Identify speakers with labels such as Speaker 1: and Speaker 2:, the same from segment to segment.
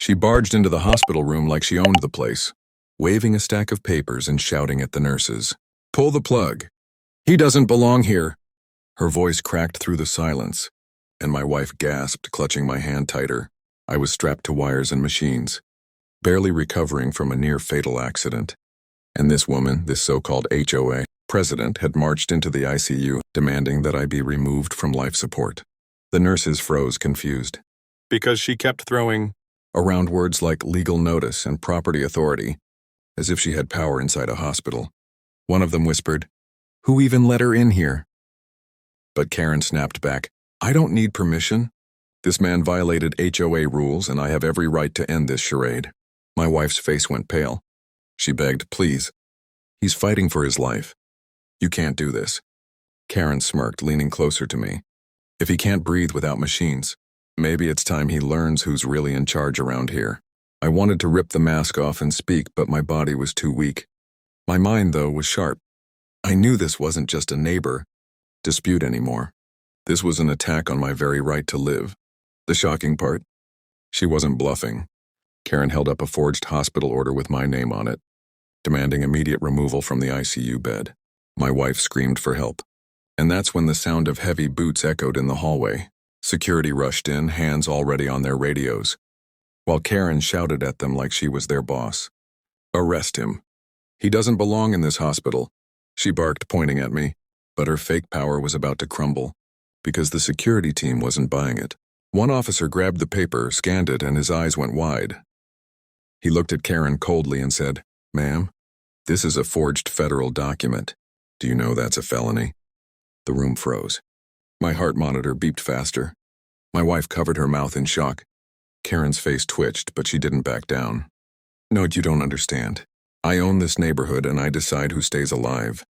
Speaker 1: She barged into the hospital room like she owned the place, waving a stack of papers and shouting at the nurses. "Pull the plug. He doesn't belong here." Her voice cracked through the silence, and my wife gasped, clutching my hand tighter. I was strapped to wires and machines, barely recovering from a near-fatal accident. And this woman, this so-called HOA president, had marched into the ICU, demanding that I be removed from life support. The nurses froze, confused, because she kept throwing around words like legal notice and property authority, as if she had power inside a hospital. One of them whispered, "Who even let her in here?" But Karen snapped back, "I don't need permission. This man violated HOA rules, and I have every right to end this charade." My wife's face went pale. She begged, "Please. He's fighting for his life. You can't do this." Karen smirked, leaning closer to me. "If he can't breathe without machines, maybe it's time he learns who's really in charge around here." I wanted to rip the mask off and speak, but my body was too weak. My mind, though, was sharp. I knew this wasn't just a neighbor dispute anymore. This was an attack on my very right to live. The shocking part? She wasn't bluffing. Karen held up a forged hospital order with my name on it, demanding immediate removal from the ICU bed. My wife screamed for help. And that's when the sound of heavy boots echoed in the hallway. Security rushed in, hands already on their radios, while Karen shouted at them like she was their boss. "Arrest him. He doesn't belong in this hospital," she barked, pointing at me. But her fake power was about to crumble, because the security team wasn't buying it. One officer grabbed the paper, scanned it, and his eyes went wide. He looked at Karen coldly and said, "Ma'am, this is a forged federal document. Do you know that's a felony?" The room froze. My heart monitor beeped faster. My wife covered her mouth in shock. Karen's face twitched, but she didn't back down. "No, you don't understand. I own this neighborhood and I decide who stays alive."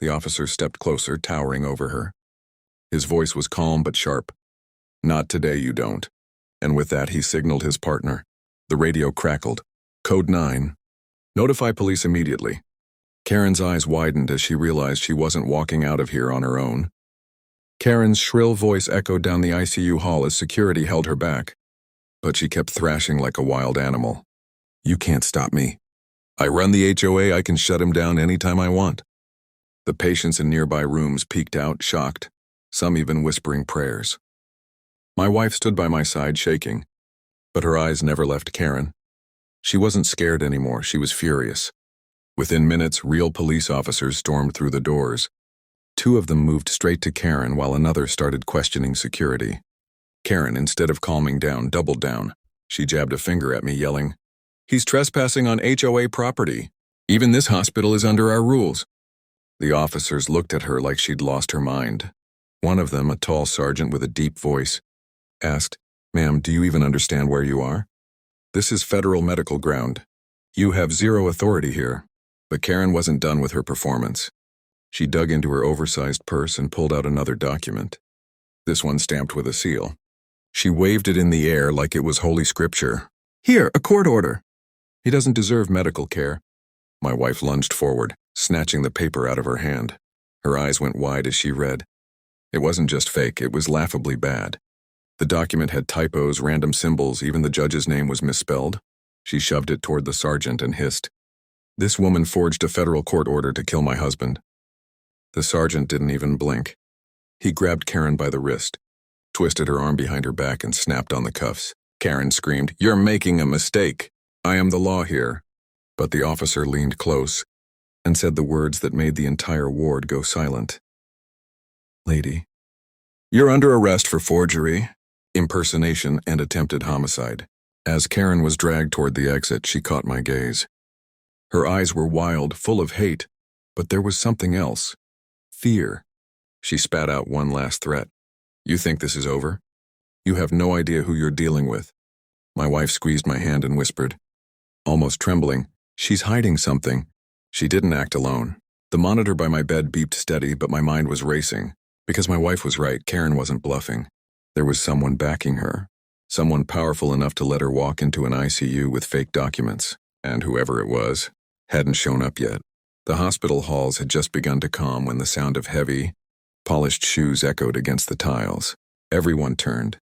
Speaker 1: The officer stepped closer, towering over her. His voice was calm but sharp. "Not today, you don't." And with that, he signaled his partner. The radio crackled. "Code 9. Notify police immediately." Karen's eyes widened as she realized she wasn't walking out of here on her own. Karen's shrill voice echoed down the ICU hall as security held her back. But she kept thrashing like a wild animal. "You can't stop me. I run the HOA, I can shut him down anytime I want." The patients in nearby rooms peeked out, shocked, some even whispering prayers. My wife stood by my side, shaking, but her eyes never left Karen. She wasn't scared anymore, she was furious. Within minutes, real police officers stormed through the doors. Two of them moved straight to Karen while another started questioning security. Karen, instead of calming down, doubled down. She jabbed a finger at me, yelling, "He's trespassing on HOA property. Even this hospital is under our rules." The officers looked at her like she'd lost her mind. One of them, a tall sergeant with a deep voice, asked, "Ma'am, do you even understand where you are? This is federal medical ground. You have zero authority here." But Karen wasn't done with her performance. She dug into her oversized purse and pulled out another document. This one stamped with a seal. She waved it in the air like it was holy scripture. "Here, a court order." "He doesn't deserve medical care." My wife lunged forward, snatching the paper out of her hand. Her eyes went wide as she read. It wasn't just fake, it was laughably bad. The document had typos, random symbols, even the judge's name was misspelled. She shoved it toward the sergeant and hissed, "This woman forged a federal court order to kill my husband." The sergeant didn't even blink. He grabbed Karen by the wrist, twisted her arm behind her back, and snapped on the cuffs. Karen screamed, "You're making a mistake. I am the law here." But the officer leaned close and said the words that made the entire ward go silent. "Lady, you're under arrest for forgery, impersonation, and attempted homicide." As Karen was dragged toward the exit, she caught my gaze. Her eyes were wild, full of hate, but there was something else. Fear. She spat out one last threat. "You think this is over? You have no idea who you're dealing with." My wife squeezed my hand and whispered, almost trembling, "She's hiding something." She didn't act alone. The monitor by my bed beeped steady, but my mind was racing. Because my wife was right, Karen wasn't bluffing. There was someone backing her. Someone powerful enough to let her walk into an ICU with fake documents. And whoever it was hadn't shown up yet. The hospital halls had just begun to calm when the sound of heavy, polished shoes echoed against the tiles. Everyone turned.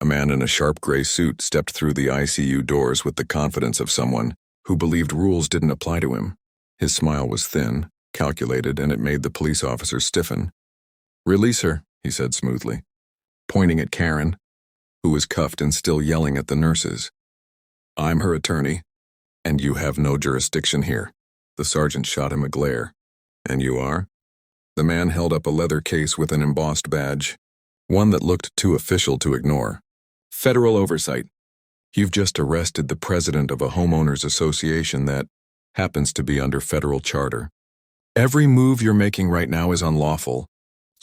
Speaker 1: A man in a sharp gray suit stepped through the ICU doors with the confidence of someone who believed rules didn't apply to him. His smile was thin, calculated, and it made the police officer stiffen. "Release her," he said smoothly, pointing at Karen, who was cuffed and still yelling at the nurses. "I'm her attorney, and you have no jurisdiction here." The sergeant shot him a glare. "And you are?" The man held up a leather case with an embossed badge, one that looked too official to ignore. "Federal oversight. You've just arrested the president of a homeowners association that happens to be under federal charter. Every move you're making right now is unlawful.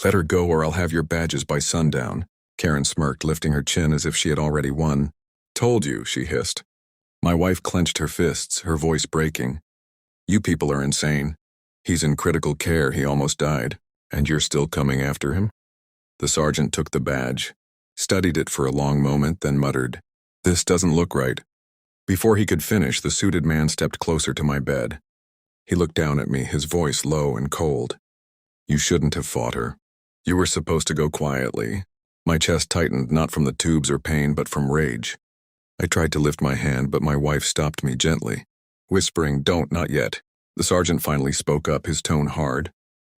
Speaker 1: Let her go or I'll have your badges by sundown." Karen smirked, lifting her chin as if she had already won. "Told you," she hissed. My wife clenched her fists, her voice breaking. "You people are insane. He's in critical care, he almost died, and you're still coming after him?" The sergeant took the badge, studied it for a long moment, then muttered, "This doesn't look right." Before he could finish, the suited man stepped closer to my bed. He looked down at me, his voice low and cold. "You shouldn't have fought her. You were supposed to go quietly." My chest tightened, not from the tubes or pain, but from rage. I tried to lift my hand, but my wife stopped me gently, whispering, "Don't, not yet." The sergeant finally spoke up, his tone hard.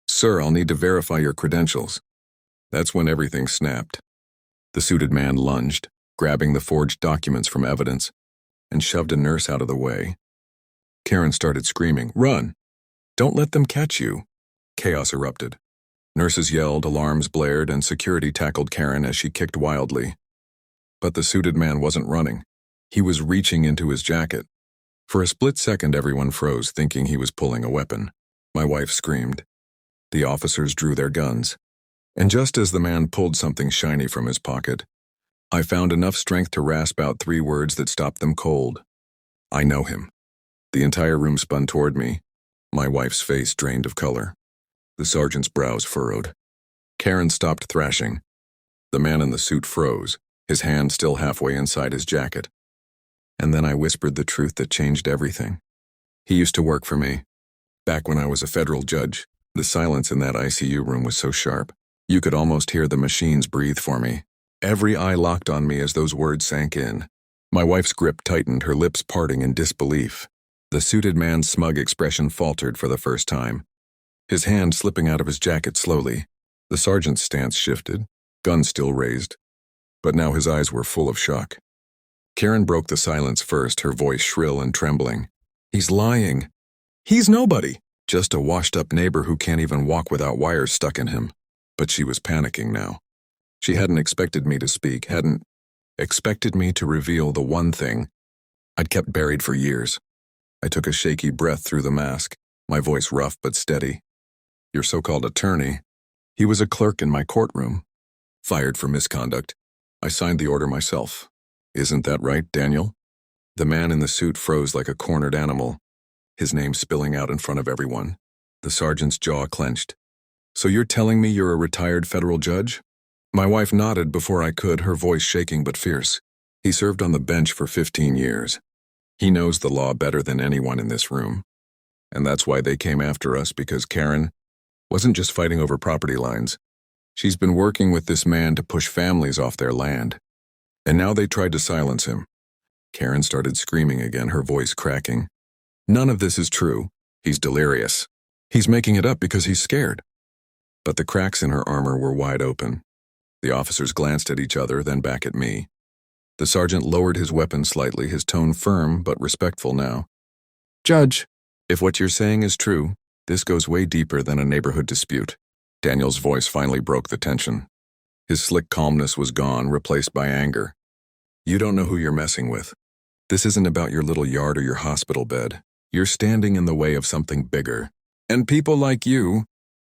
Speaker 1: "Sir, I'll need to verify your credentials." That's when everything snapped. The suited man lunged, grabbing the forged documents from evidence, and shoved a nurse out of the way. Karen started screaming, "Run! Don't let them catch you!" Chaos erupted. Nurses yelled, alarms blared, and security tackled Karen as she kicked wildly. But the suited man wasn't running. He was reaching into his jacket. For a split second, everyone froze, thinking he was pulling a weapon. My wife screamed. The officers drew their guns. And just as the man pulled something shiny from his pocket, I found enough strength to rasp out 3 words that stopped them cold. "I know him." The entire room spun toward me, my wife's face drained of color. The sergeant's brows furrowed. Karen stopped thrashing. The man in the suit froze, his hand still halfway inside his jacket. And then I whispered the truth that changed everything. He used to work for me. Back when I was a federal judge, the silence in that ICU room was so sharp. You could almost hear the machines breathe for me. Every eye locked on me as those words sank in. My wife's grip tightened, her lips parting in disbelief. The suited man's smug expression faltered for the first time, his hand slipping out of his jacket slowly. The sergeant's stance shifted, gun still raised, but now his eyes were full of shock. Karen broke the silence first, her voice shrill and trembling. "He's lying. He's nobody. Just a washed-up neighbor who can't even walk without wires stuck in him." But she was panicking now. She hadn't expected me to speak, hadn't expected me to reveal the one thing I'd kept buried for years. I took a shaky breath through the mask, my voice rough but steady. "Your so-called attorney, he was a clerk in my courtroom, fired for misconduct. I signed the order myself. Isn't that right, Daniel?" The man in the suit froze like a cornered animal, his name spilling out in front of everyone. The sergeant's jaw clenched. "So you're telling me you're a retired federal judge?" My wife nodded before I could, her voice shaking but fierce. "He served on the bench for 15 years. He knows the law better than anyone in this room. And that's why they came after us, because Karen wasn't just fighting over property lines. She's been working with this man to push families off their land. And now they tried to silence him." Karen started screaming again, her voice cracking. "None of this is true. He's delirious. He's making it up because he's scared." But the cracks in her armor were wide open. The officers glanced at each other, then back at me. The sergeant lowered his weapon slightly, his tone firm but respectful now. "Judge, if what you're saying is true, this goes way deeper than a neighborhood dispute." Daniel's voice finally broke the tension. His slick calmness was gone, replaced by anger. "You don't know who you're messing with. This isn't about your little yard or your hospital bed. You're standing in the way of something bigger. And people like you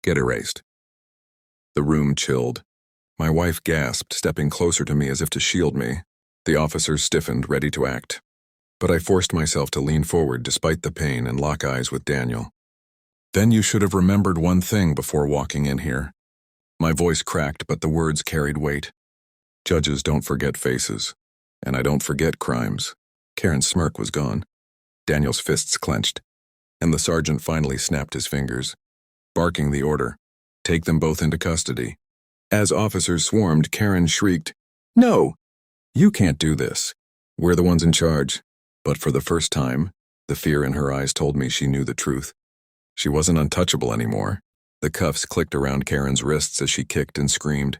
Speaker 1: get erased." The room chilled. My wife gasped, stepping closer to me as if to shield me. The officers stiffened, ready to act. But I forced myself to lean forward despite the pain and lock eyes with Daniel. "Then you should have remembered one thing before walking in here." My voice cracked, but the words carried weight. "Judges don't forget faces, and I don't forget crimes." Karen's smirk was gone. Daniel's fists clenched, and the sergeant finally snapped his fingers, barking the order, "Take them both into custody." As officers swarmed, Karen shrieked, "No! You can't do this. We're the ones in charge. But for the first time, the fear in her eyes told me she knew the truth. She wasn't untouchable anymore. The cuffs clicked around Karen's wrists as she kicked and screamed,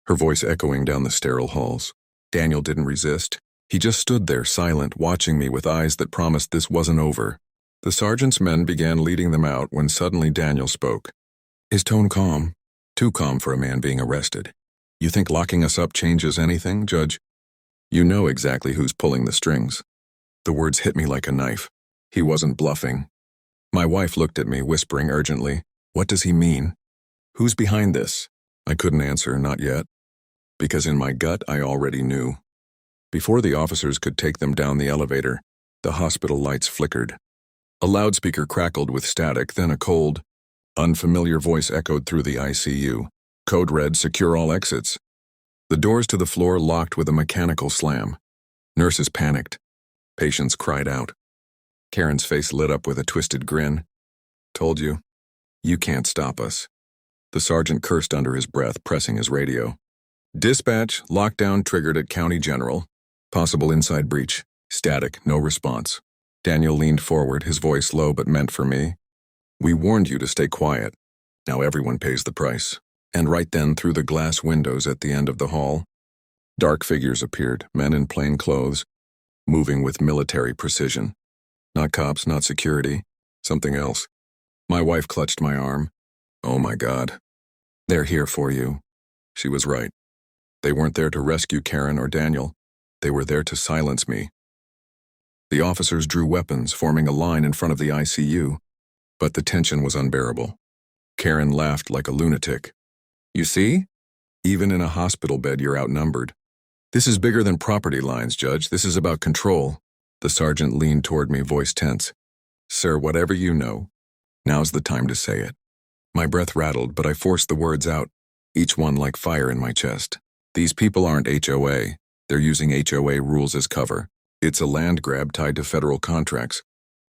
Speaker 1: her voice echoing down the sterile halls. Daniel didn't resist. He just stood there, silent, watching me with eyes that promised this wasn't over. The sergeant's men began leading them out when suddenly Daniel spoke. His tone calm, too calm for a man being arrested. You think locking us up changes anything, Judge? You know exactly who's pulling the strings. The words hit me like a knife. He wasn't bluffing. My wife looked at me, whispering urgently, "What does he mean? Who's behind this?" I couldn't answer, not yet. Because in my gut, I already knew. Before the officers could take them down the elevator, the hospital lights flickered. A loudspeaker crackled with static, then a cold, unfamiliar voice echoed through the ICU. Code red, secure all exits. The doors to the floor locked with a mechanical slam. Nurses panicked. Patients cried out. Karen's face lit up with a twisted grin. Told you. You can't stop us. The sergeant cursed under his breath, pressing his radio. Dispatch, lockdown triggered at County General. Possible inside breach. Static, no response. Daniel leaned forward, his voice low but meant for me. We warned you to stay quiet. Now everyone pays the price. And right then, through the glass windows at the end of the hall, dark figures appeared, men in plain clothes, moving with military precision. Not cops, not security, something else. My wife clutched my arm. Oh my God. They're here for you. She was right. They weren't there to rescue Karen or Daniel. They were there to silence me. The officers drew weapons, forming a line in front of the ICU, but the tension was unbearable. Karen laughed like a lunatic. You see? Even in a hospital bed, you're outnumbered. This is bigger than property lines, Judge. This is about control. The sergeant leaned toward me, voice tense. Sir, whatever you know, now's the time to say it. My breath rattled, but I forced the words out, each one like fire in my chest. These people aren't HOA. They're using HOA rules as cover. It's a land grab tied to federal contracts.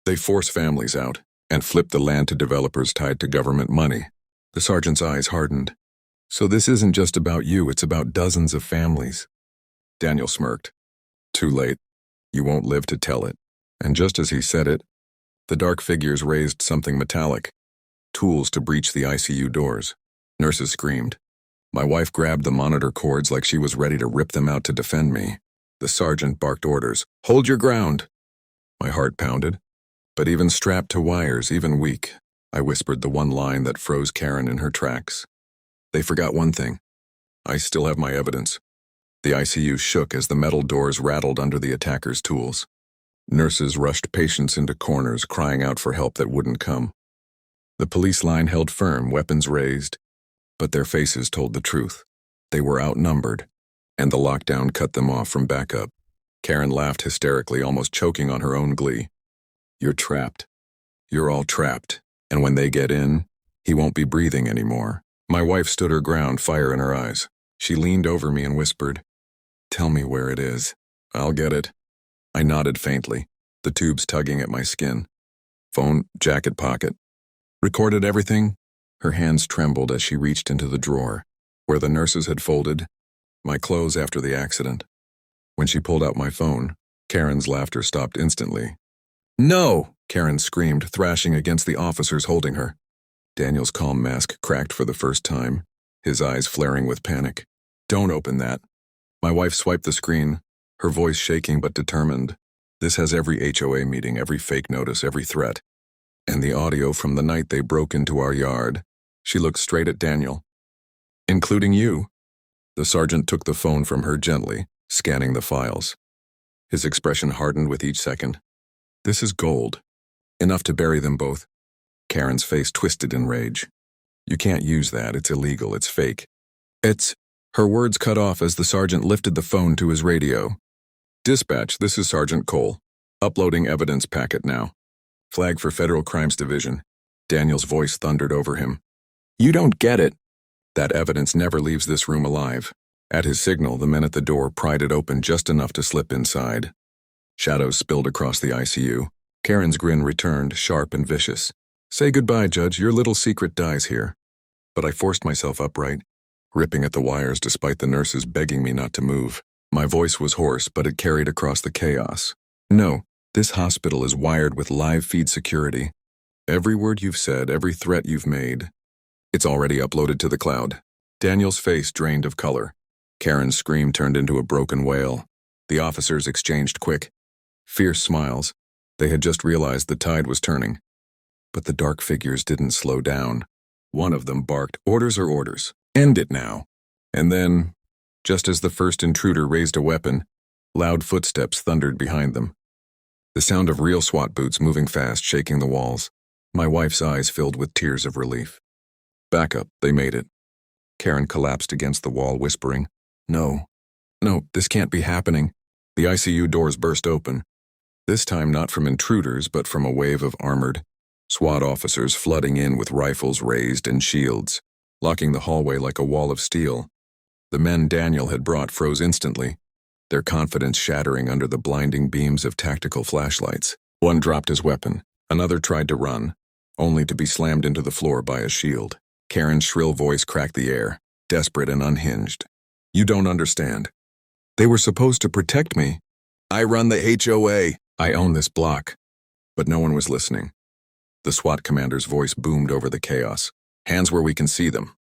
Speaker 1: They force families out and flip the land to developers tied to government money. The sergeant's eyes hardened. So this isn't just about you, it's about dozens of families. Daniel smirked. Too late. You won't live to tell it. And just as he said it, the dark figures raised something metallic. Tools to breach the ICU doors. Nurses screamed. My wife grabbed the monitor cords like she was ready to rip them out to defend me. The sergeant barked orders. Hold your ground. My heart pounded. But even strapped to wires, even weak, I whispered the one line that froze Karen in her tracks. They forgot one thing. I still have my evidence. The ICU shook as the metal doors rattled under the attackers' tools. Nurses rushed patients into corners, crying out for help that wouldn't come. The police line held firm, weapons raised, but their faces told the truth. They were outnumbered, and the lockdown cut them off from backup. Karen laughed hysterically, almost choking on her own glee. You're trapped. You're all trapped, and when they get in, he won't be breathing anymore. My wife stood her ground, fire in her eyes. She leaned over me and whispered, Tell me where it is. I'll get it. I nodded faintly, the tubes tugging at my skin. Phone, jacket pocket. Recorded everything? Her hands trembled as she reached into the drawer, where the nurses had folded my clothes after the accident. When she pulled out my phone, Karen's laughter stopped instantly. No! Karen screamed, thrashing against the officers holding her. Daniel's calm mask cracked for the first time, his eyes flaring with panic. Don't open that. My wife swiped the screen, her voice shaking but determined. This has every HOA meeting, every fake notice, every threat. And the audio from the night they broke into our yard. She looked straight at Daniel. Including you. The sergeant took the phone from her gently, scanning the files. His expression hardened with each second. This is gold. Enough to bury them both. Karen's face twisted in rage. You can't use that, it's illegal, it's fake. Her words cut off as the sergeant lifted the phone to his radio. Dispatch, this is Sergeant Cole. Uploading evidence packet now. Flag for Federal Crimes Division. Daniel's voice thundered over him. You don't get it. That evidence never leaves this room alive. At his signal, the men at the door pried it open just enough to slip inside. Shadows spilled across the ICU. Karen's grin returned, sharp and vicious. Say goodbye, Judge, your little secret dies here. But I forced myself upright, ripping at the wires despite the nurses begging me not to move. My voice was hoarse, but it carried across the chaos. No, this hospital is wired with live feed security. Every word you've said, every threat you've made, it's already uploaded to the cloud. Daniel's face drained of color. Karen's scream turned into a broken wail. The officers exchanged quick, fierce smiles. They had just realized the tide was turning. But the dark figures didn't slow down. One of them barked, "Orders are orders. End it now." And then, just as the first intruder raised a weapon, loud footsteps thundered behind them. The sound of real SWAT boots moving fast, shaking the walls. My wife's eyes filled with tears of relief. "Back up, they made it." Karen collapsed against the wall, whispering, No, this can't be happening." The ICU doors burst open. This time not from intruders, but from a wave of armored SWAT officers flooding in with rifles raised and shields, locking the hallway like a wall of steel. The men Daniel had brought froze instantly, their confidence shattering under the blinding beams of tactical flashlights. One dropped his weapon. Another tried to run, only to be slammed into the floor by a shield. Karen's shrill voice cracked the air, desperate and unhinged. "You don't understand. They were supposed to protect me. I run the HOA. I own this block." But no one was listening. The SWAT commander's voice boomed over the chaos. "Hands where we can see them.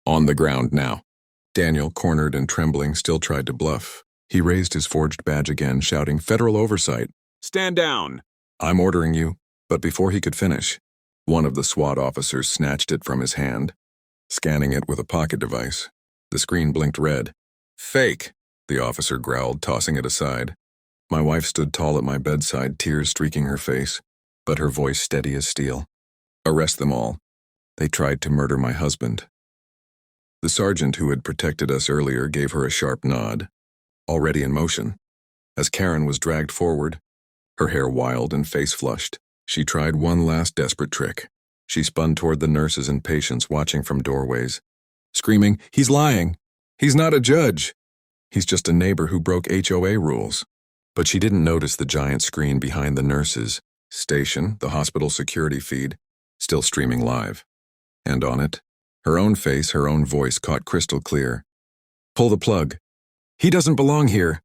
Speaker 1: On the ground now." Daniel, cornered and trembling, still tried to bluff. He raised his forged badge again, shouting, "Federal oversight."
Speaker 2: "Stand down."
Speaker 1: "I'm ordering you." But before he could finish, one of the SWAT officers snatched it from his hand, scanning it with a pocket device. The screen blinked red. "Fake," the officer growled, tossing it aside. My wife stood tall at my bedside, tears streaking her face, but her voice steady as steel. "Arrest them all. They tried to murder my husband." The sergeant who had protected us earlier gave her a sharp nod, already in motion. As Karen was dragged forward, her hair wild and face flushed, she tried one last desperate trick. She spun toward the nurses and patients watching from doorways, screaming, "He's lying! He's not a judge! He's just a neighbor who broke HOA rules." But she didn't notice the giant screen behind the nurses' station, the hospital security feed, still streaming live. And on it, her own face, her own voice caught crystal clear. "Pull the plug. He doesn't belong here."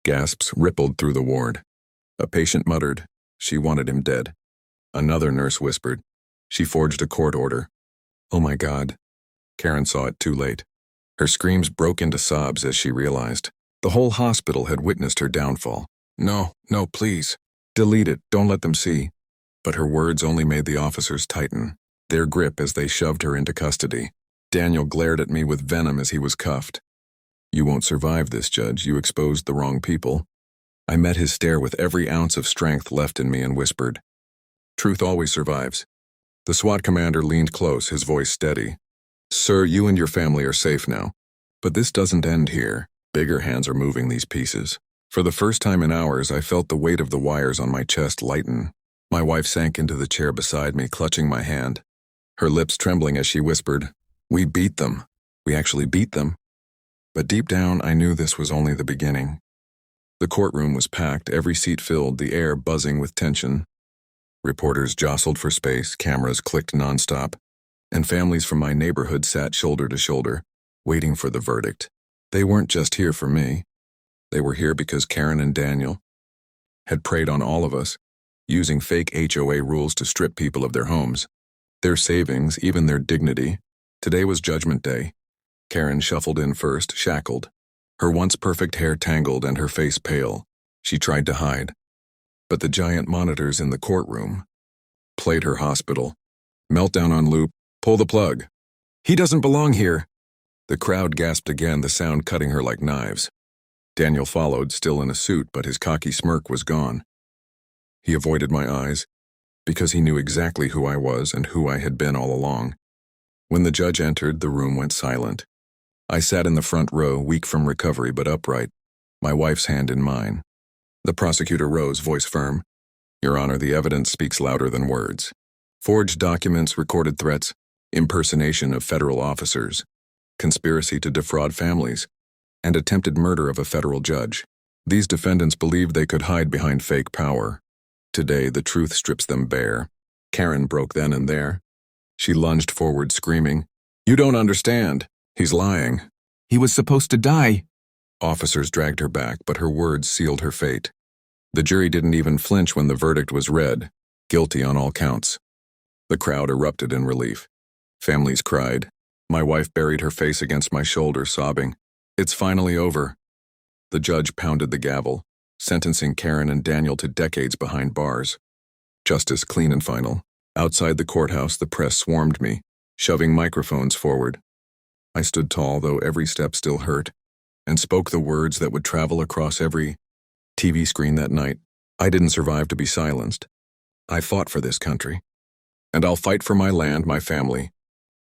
Speaker 1: Gasps rippled through the ward. A patient muttered, "She wanted him dead." Another nurse whispered, "She forged a court order." Oh my God. Karen saw it too late. Her screams broke into sobs as she realized. The whole hospital had witnessed her downfall. No, please. Delete it, don't let them see." But her words only made the officers tighten, their grip as they shoved her into custody. Daniel glared at me with venom as he was cuffed. "You won't survive this, Judge. You exposed the wrong people." I met his stare with every ounce of strength left in me and whispered, "Truth always survives." The SWAT commander leaned close, his voice steady. "Sir, you and your family are safe now. But this doesn't end here. Bigger hands are moving these pieces." For the first time in hours, I felt the weight of the wires on my chest lighten. My wife sank into the chair beside me, clutching my hand, her lips trembling as she whispered, "We beat them. We actually beat them." But deep down, I knew this was only the beginning. The courtroom was packed, every seat filled, the air buzzing with tension. Reporters jostled for space, cameras clicked nonstop, and families from my neighborhood sat shoulder to shoulder, waiting for the verdict. They weren't just here for me. They were here because Karen and Daniel had preyed on all of us, using fake HOA rules to strip people of their homes, their savings, even their dignity. Today was Judgment Day. Karen shuffled in first, shackled, her once perfect hair tangled and her face pale. She tried to hide. But the giant monitors in the courtroom played her hospital. Meltdown on loop. Pull the plug. He doesn't belong here. The crowd gasped again, the sound cutting her like knives. Daniel followed, still in a suit, but his cocky smirk was gone. He avoided my eyes, because he knew exactly who I was and who I had been all along. When the judge entered, the room went silent. I sat in the front row, weak from recovery but upright, my wife's hand in mine. The prosecutor rose, voice firm. "Your Honor, the evidence speaks louder than words. Forged documents, recorded threats, impersonation of federal officers, conspiracy to defraud families, and attempted murder of a federal judge. These defendants believed they could hide behind fake power. Today, the truth strips them bare." Karen broke then and there. She lunged forward, screaming, "You don't understand. He's lying. He was supposed to die." Officers dragged her back, but her words sealed her fate. The jury didn't even flinch when the verdict was read, guilty on all counts. The crowd erupted in relief. Families cried. My wife buried her face against my shoulder, sobbing, "It's finally over." The judge pounded the gavel, sentencing Karen and Daniel to decades behind bars. Justice clean and final. Outside the courthouse, the press swarmed me, shoving microphones forward. I stood tall, though every step still hurt, and spoke the words that would travel across every TV screen that night. I didn't survive to be silenced. I fought for this country. And I'll fight for my land, my family,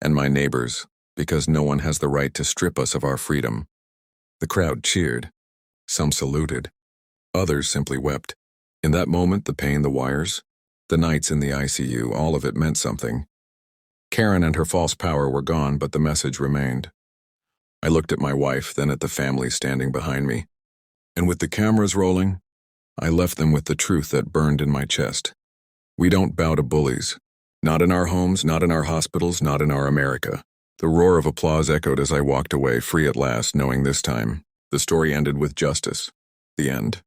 Speaker 1: and my neighbors, because no one has the right to strip us of our freedom. The crowd cheered. Some saluted. Others simply wept. In that moment, the pain, the wires, the nights in the ICU, all of it meant something. Karen and her false power were gone, but the message remained. I looked at my wife, then at the family standing behind me. And with the cameras rolling, I left them with the truth that burned in my chest. We don't bow to bullies. Not in our homes, not in our hospitals, not in our America. The roar of applause echoed as I walked away, free at last, knowing this time the story ended with justice. The end.